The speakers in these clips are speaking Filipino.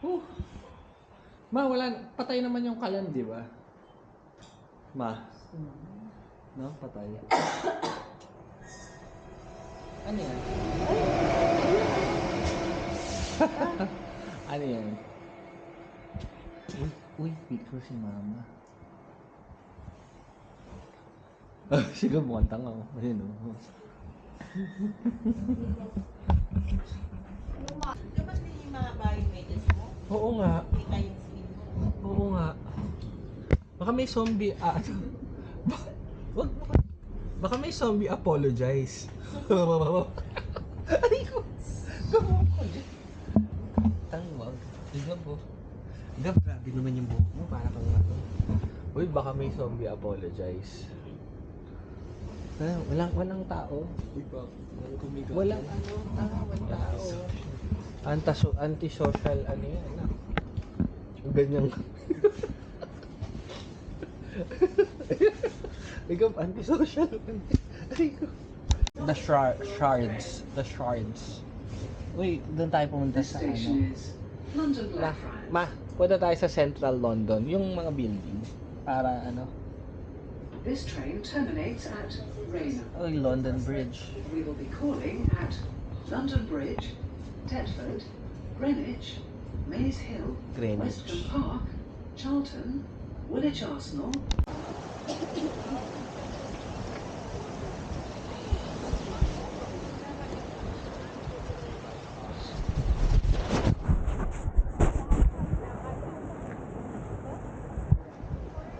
Huh. Ma, wala. Patay naman yung kalan, di ba? Ma. No? Patay. Ano yan? Ano yan? Uy, picture si mama. Sige, mukhang tanga ko. Ayun o. Dapat din yung mga biometrics mo. Oo nga. Kita yung screen mo. Oo nga. Baka may zombie, wag, baka may zombie apologize. Ay ko. Gawin ko dyan. Tangwag. Tignan mo. Gab, grabe naman yung buhok mo. Para kang ano. Uy, baka may zombie apologize. Walang tao. Walang tao. Antisocial ano yan. Ganyan. Ikaw, antisocial. The shards. Uy, doon tayo pumunta sa ano. Ma, punta tayo sa Central London. Yung mga building. Para ano. This train terminates at Raynham. Oh, London Bridge. We will be calling at London Bridge, Tetford, Greenwich, Maze Hill, Greenwich. Western Park, Charlton, Woolwich Arsenal.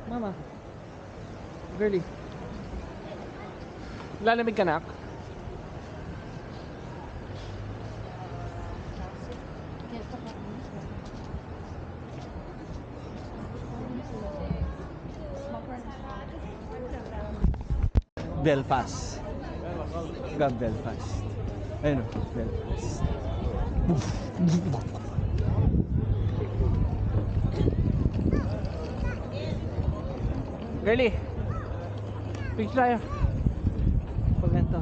Mama. Girlie. Lalamig ka, nak? Belfast. Belfast. Ayun o, Belfast. Girlie. Picture tayo. Pag ganito.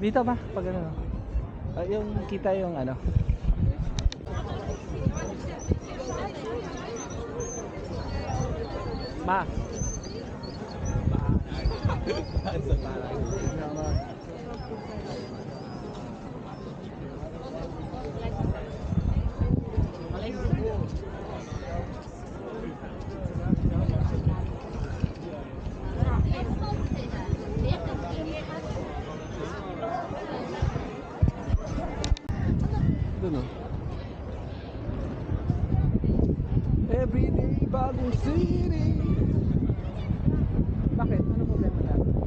Dito ba? Pag ano. Yung kita yung ano. Ma. Doon o. Everyday bagong city. Bakit? Ano problema natin?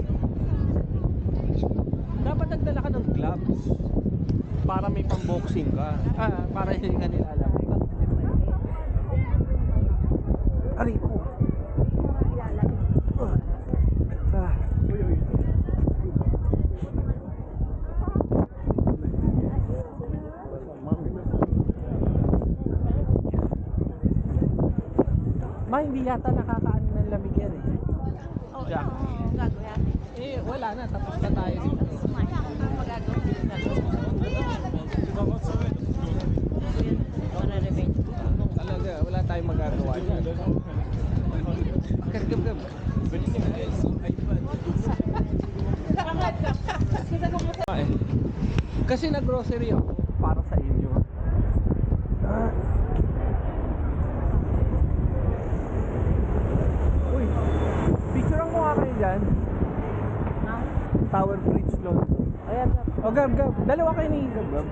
Dapat nagdala ka ng gloves para may pang-boxing ka. Para hindi ka nila alam. Aray ko. Uy. Ma, hindi yata nakakaano ng lamig yan eh. Oo, Jack. gagawin. Wala na. Tapos na tayo dito. Ang magagawin. Talaga, wala tayong magagawa dyan. Gab. Kasi nag-grocery ako para sa inyo. Uy, picturean mo nga kayo dyan. Tower Bridge Lon. Ayan. O Gab. Dalawa kayo ni Gab.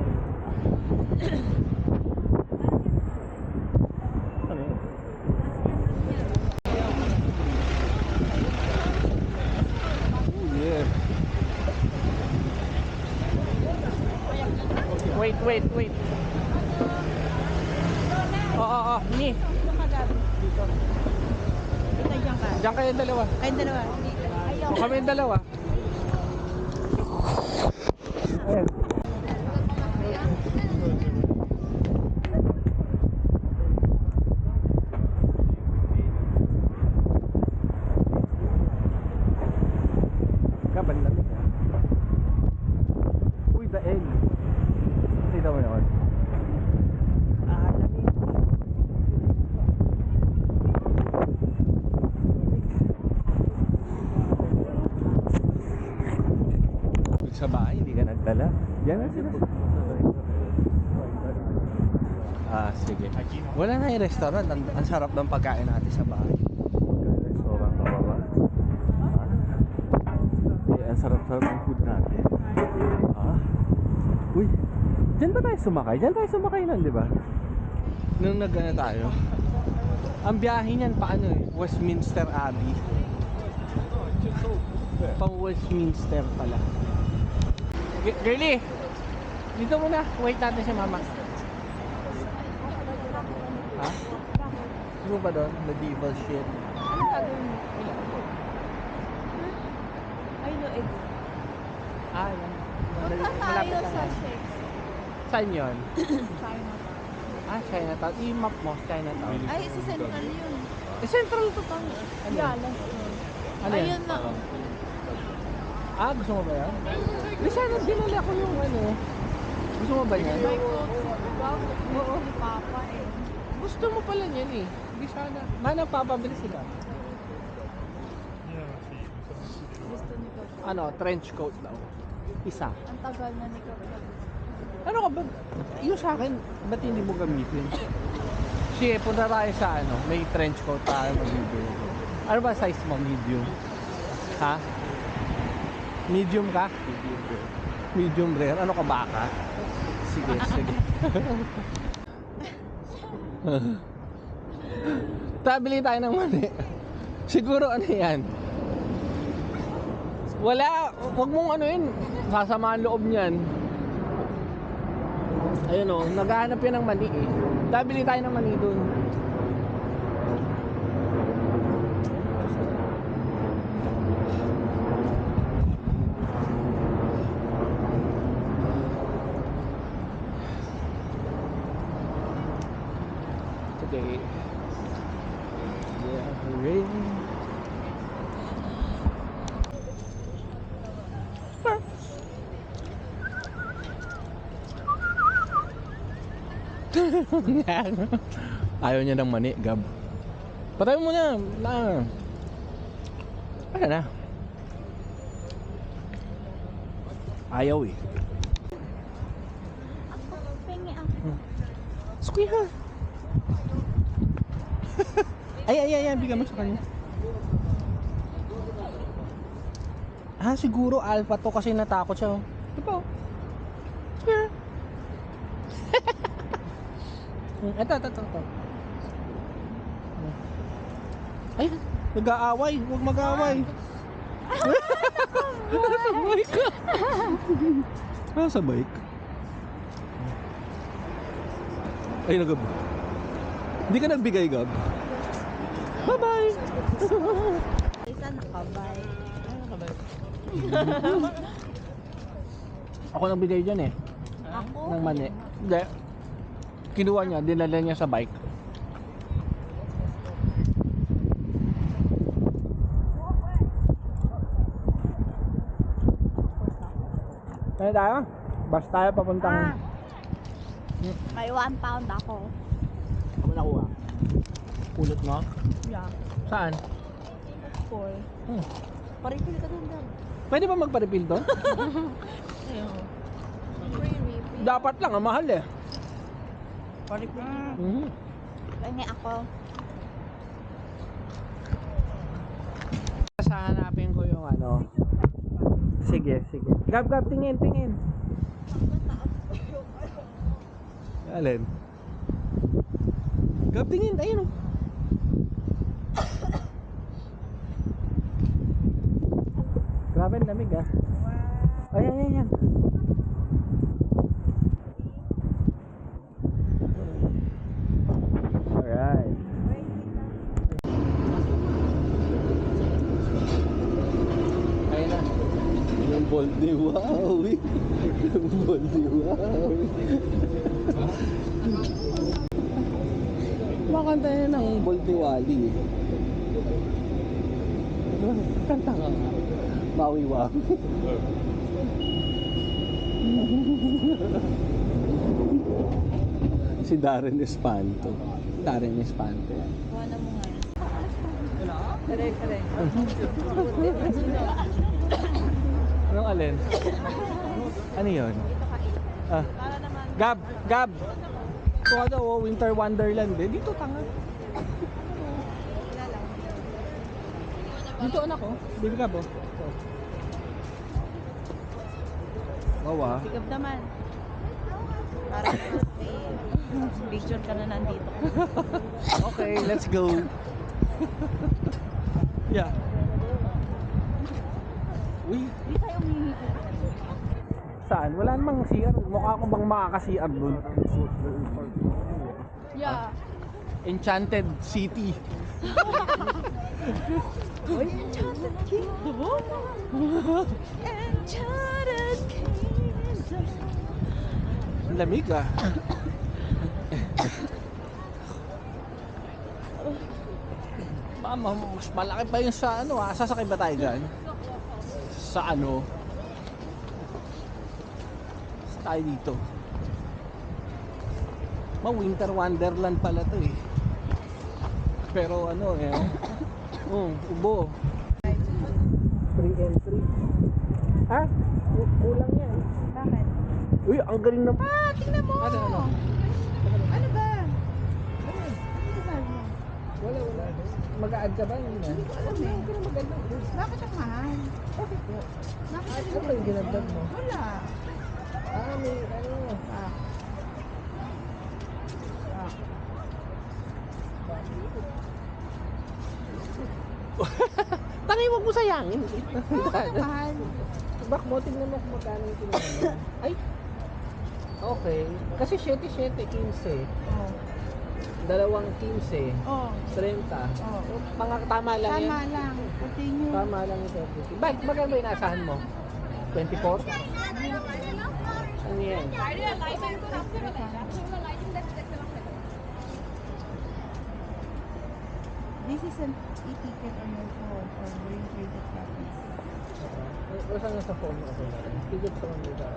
Ano yun? Oh yeah. Wait. Oo. Ni. Dito. Diyan ka. Diyan kayong dalawa. Kayong dalawa. Ayaw. O kami yung dalawa. Ayan. Kaban lang. Uy, daig. Nakita mo yun? Lamig. Sa bahay, hindi ka nagdala. Yan na sila. Sige. Wala na yung restaurant. Ang sarap ng pagkain natin sa bahay. Restaurant ka ba ba? Ang sarap-sarap ng food natin. Uy, dyan ba tayo sumakay? Dyan tayo sumakay nun, di ba? Nung nag-ano tayo. Ang biyahe niyan paano Westminster Abbey. Pang Westminster pala. Girlie! Dito muna. Wait natin si mama. Ha? Ano ba doon? Medieval shit. Anong gagawin mo? Ay, no, egg. Yan. Punta tayo sa Shex. Saan yun? Chinatown. Chinatown. I-map mo, Chinatown. Ay, sa Central yun. Central to to. Ano yan? Yalas. Ano yan? Ayun na. Gusto mo ba yan? Di sana dinala ko yung ano. Gusto mo ba yan? May coat. Oo. Ni Papa eh. Gusto mo pala yan eh. Di sana. Nagpapabili sila. Gusto ni Kapag. Ano, trench coat daw. Isa. Ang tagal na ni Kapag. Ano ka ba? Yung sa akin, ba't hindi mo gamitin? Sige, punta tayo sa ano, may trench coat tayo magbibili. Ano ba size mo? Medium? Ha? Medium ka? Medium rare. Ano ka, baka? Sige, sige. Tabili tayo ng mani. Siguro ano yan? Wala, wag mong ano yun. Sasama ang loob niyan. Ayun o, naghahanap yan ng mani eh. Tabili tayo ng mani dun. Today. Yeah, rain. Ayaw niya ng mani, Gab. Patay mo na. Ano na? Ayaw eh. Pengi ako. Squeeze. Ay, bigyan mo sa kanya. Siguro alpha to kasi natakot siya. Ito. Square. Ito. Ay, nag-aaway. Huwag mag-aaway. Nasa bike. Nasa bike. Ay, nagab. Hindi ka nagbigay, Gab. Bye-bye. Isa nakabay. Ano nakabay? Ako nagbigay dyan eh. Ako? Ng mani. Hindi. Kinuha niya, dinala niya sa bike. Ano tayo? Bus tayo papuntang... May 1 pound ako. Ano nakuha? Pulot mo? Yeah. Saan? 4. Paripil ka dun, Dan. Pwede ba magpa-refill doon? Ayun. Free refill. Dapat lang, ang mahal eh. Paripil. Pengi ako. Hanapin ko yung ano. Sige. Gab, tingin. Alin? Gab, tingin. Ayun. Grabe ang lamig ah. Ayan. Alright. Ayun na. Yung bold ni Wowie. Makanta niya ng bold ni Wally. Kanta ka nga. Wowie. si Darren Espanto. Darren Espanto. Kuha na mo nga. Anong alin? Ano yun? Dito ka eh. Ah. Para naman. Gab! Gab! Ito ka daw, Winter Wonderland eh. Dito tanga. Wala lang. Dito anak ko. Bili ka ba? Wow ah. Sigab naman. Para may picture ka na nandito. Okay, let's go. Yeah. Uy, Hindi tayo umihingi ko. saan? Wala namang CR. Mukha ko bang makaka-CR dun? Yeah. Enchanted City. Enchanted Kingdom. Enchanted Kingdom. Ang lamig ah. Mama, mas malaki pa yung sa ano ah. Sasakay ba tayo dyan? Sa ano? Tayo dito. Winter Wonderland pala to eh. Pero ano eh. Ubo. 3 entry. Ha? Kulang yan. Bakit? Uy, ang galing na. Tingnan mo. Ano? Ano ba? Ano ba? Wala. Mag-a-add ka ba? Hindi ko alam eh. Bakit ang mahal? Bakit po? Bakit Ano ang ba yung ginagdag mo? Wala. May ano. Tangay, wag mo sayangin. Bakit ang mahal? Bak mo, tingnan mo kung magkano yung kinuha mo. Ay! Okay. Kasi 7-7, 15. Oh. Dalawang 15. Oh. 30. Oh. Mga tama lang Tama yan. lang. Continue. Tama lang yung 30. Bakit? Magkano ba yung inasahan mo? 24? Ano yan? This is an e-ticket on your phone or bring printed copies. Basta nga sa phone mo ako na. Tigit sa mga ito.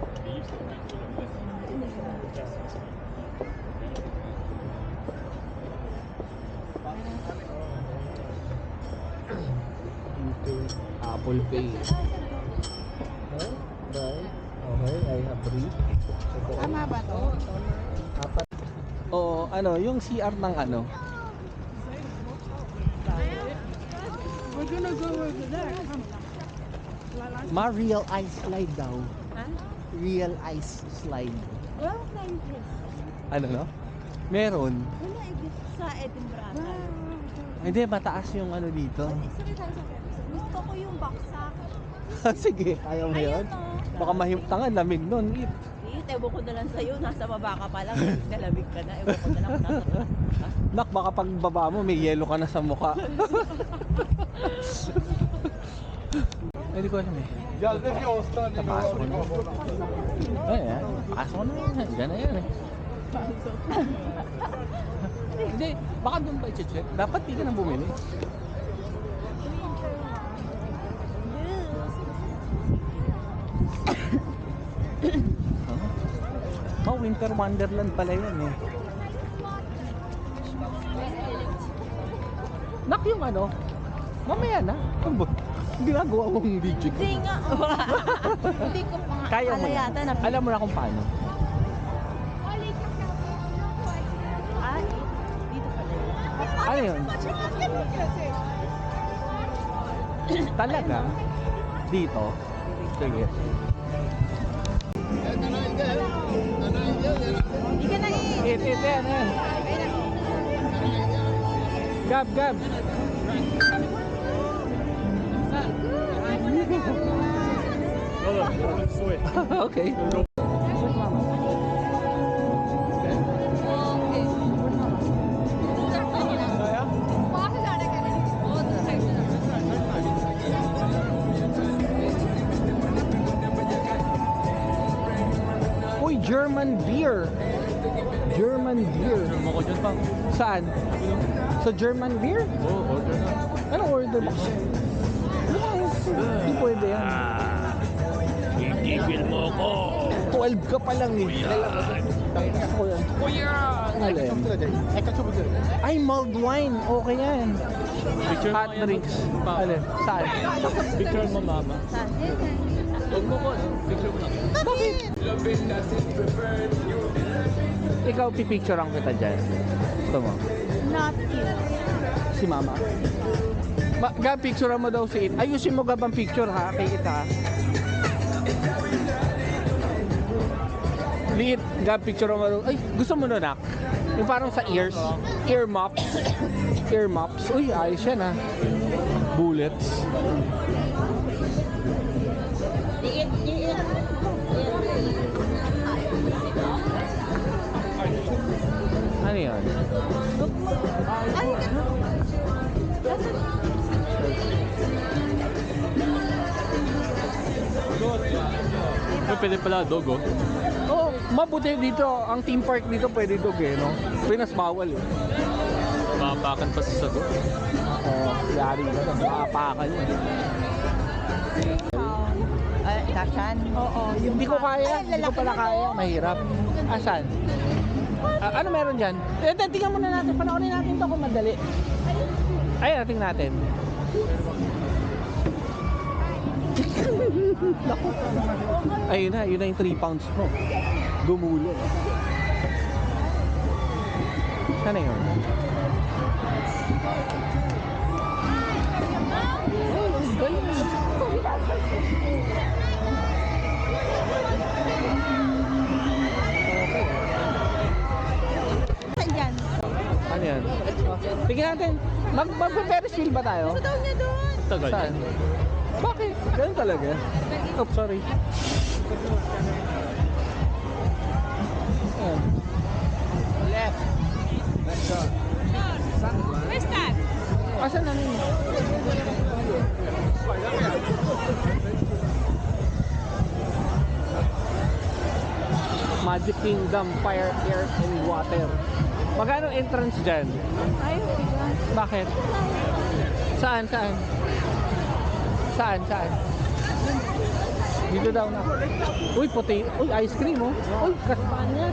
Apple Pay. Okay, right. Okay, I agree. Tama ba to? Apat. Oo, ano, yung CR ng ano? We're gonna go over there. Real ice slide daw. Ha? Real ice slide. Well, thank you. Ano no? Meron. Wala, sa Edinburgh. Hindi, mataas yung ano dito. Gusto ko yung baksak. Sige, ayaw mo yun? Baka mahimtangan, lamig nun. Ewan ko na lang sa'yo, nasa baba ka pa lang, nalamig ka na, ewan ko na lang kung nasa taas ka. Nak, baka pag baba mo, may yelo ka na sa mukha. Hindi ko alam eh. Napasok na. Ay, pasok na. Diyan na yan eh. Hindi, baka doon pa i-check. Dapat di ka na bumili. Winter Wonderland pala yun eh. Nak, yung ano? Mamaya na. Ginagawa mong video. Hindi nga. Hindi ko pa nga. Kaya mo yan. Alam mo na kung paano. Ah, dito pala yun. Ano yun? Talaga? Dito? Sige. Hindi ka na Ano yan? Gab, Gab. Okay. Uy, German beer. German beer. Mo ko dyan pa. Saan? Sa German beer? Oo, order na. Anong order mo? Hindi pwede yan. Tigil mo ko. 12 ka pa lang eh. Tangina ko yan. Kuya! Alin? Ay, mulled wine. Okay yan. Picture Hot drinks. Alin? Saan? Picture mo, mama. Huwag mo ko. Picture mo lang. Ikaw, pipicturean kita dyan. Gusto mo? Not you. Si mama. Gab, picturean mo daw si It. Ayusin mo Gab ang picture ha, kay It ha. Liit, Gab, picturean mo daw. Ay, gusto mo na nak? Yung parang sa ears. Ear mops. Ear mops. Uy, ayos yan ha. Bullets. Iit. Ano yun? Ay, Uy, pwede pala dog, oh. Oh, mabuti dito. Ang theme park dito pwede dog eh, no? Pinas bawal eh. Mapakan pa sa dog. Oh, yari ka na. Makapakan yun. Ay, Dashan? Oo. Hindi ko kaya. Hindi ko pala kaya. Mahirap. Asan? Ano meron dyan? Tingnan muna natin. Panoorin natin to kung madali. Ay, tingnan natin. Naku. Ayun na. Yun na yung 3 pounds mo. Gumulo. Sana yun? Oh, galing. Saan dyan? Ano yan? Tingnan natin. Mag-Ferris wheel ba tayo? Sa daw niya doon. Tagal. Saan? Bakit? Ganun talaga? Oh, sorry. Ayan. Left. Where's that? Asan na yun? Magic Kingdom, Fire, Air, and Water. Magkano entrance dyan? Ay, bigas. Bakit? Saan? Saan? Dito daw na. Uy, puti. Uy, ice cream oh. Uy, Castañas.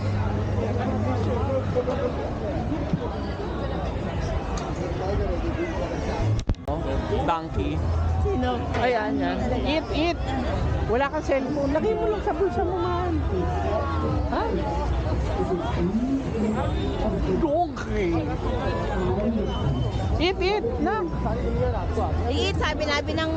Oh, donkey. Sino? Ayan, yan. Eat. Wala kang cellphone. Lagay mo lang sa bulsa mo, man. Ha? Donkey. Eat. Na. Iit, sabi ng